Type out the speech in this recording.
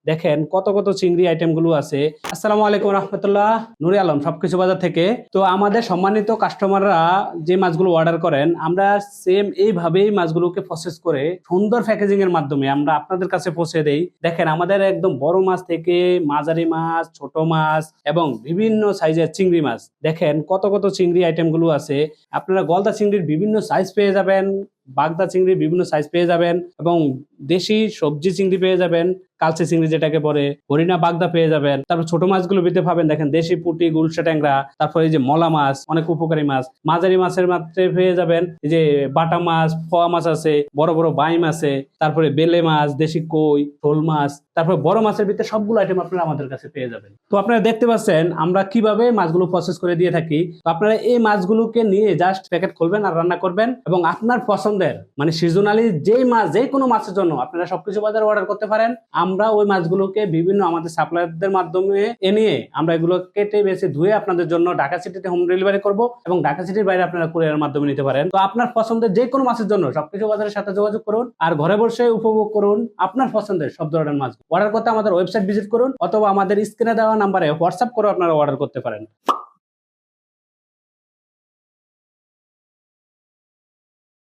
দেখেন কত কত চিংড়ি আইটেম গুলো আছে। আসসালামু আলাইকুম রহমতুল্লাহ, নুরি আলম সবকিছু বাজার থেকে। তো আমাদের সম্মানিত কাস্টমাররা যে মাছগুলো অর্ডার করেন, আমরা সেম এইভাবেই মাছগুলোকে প্রসেস করে সুন্দর প্যাকেজিং এর মাধ্যমে আমরা আপনাদের কাছে পৌঁছে দেই। দেখেন আমাদের একদম বড় মাছ থেকে মাঝারি মাছ, ছোট মাছ এবং বিভিন্ন সাইজের চিংড়ি মাছ। দেখেন কত কত চিংড়ি আইটেম গুলো আছে। আপনারা গলদা চিংড়ির বিভিন্ন সাইজ পেয়ে যাবেন, বাগদা চিংড়ির বিভিন্ন সাইজ পেয়ে যাবেন এবং দেশি সবজি চিংড়ি পেয়ে যাবেন, কালচে চিংড়ি যেটাকে বলে, হরিণা বাগদা পেয়ে যাবেন। তারপর ছোট মাছগুলো পেতে পাবেন, দেখেন দেশি পুঁটি, গুলশা ট্যাংরা, তারপরে এই যে মলা মাছ, অনেক উপকারী মাছ। মাঝারি মাছের মাত্রে পেয়ে যাবেন এই যে বাটা মাছ, পোয়া মাছ আছে, বড় বড় বাইম আছে, তারপরে বেলে মাছ, দেশি কই, শোল মাছ। তারপরে বড় মাছের ভিতরে সবগুলো আইটেম আপনারা আমাদের কাছে পেয়ে যাবেন। তো আপনারা দেখতে পাচ্ছেন আমরা কিভাবে মাছগুলো প্রসেস করে দিয়ে থাকি। তো আপনারা এই মাছগুলোকে নিয়ে জাস্ট প্যাকেট খুলবেন আর রান্না করবেন এবং আপনার পছন্দের মানে সিজনালি যেই মাছ, যে কোনো মাছের জন্য আপনারা সবকিছু বাজারে অর্ডার করতে পারেন। আমরা ওই মাছগুলোকে বিভিন্ন আমাদের সাপ্লায়ারদের মাধ্যমে এনে আমরা এগুলো কেটে বেছে ধুয়ে আপনাদের জন্য ঢাকা সিটিতে হোম ডেলিভারি করব এবং ঢাকা সিটির বাইরে আপনারা কুরিয়ারের মাধ্যমে নিতে পারেন। তো আপনার পছন্দের যে কোনো মাছের জন্য সবকিছু বাজারের সাথে যোগাযোগ করুন আর ঘরে বসে উপভোগ করুন আপনার পছন্দের সব ধরনের মাছ। অর্ডার করতে আমাদের ওয়েবসাইট ভিজিট করুন অথবা আমাদের স্ক্রিনে দেওয়া নাম্বারে হোয়াটসঅ্যাপ করে আপনারা অর্ডার করতে পারেন।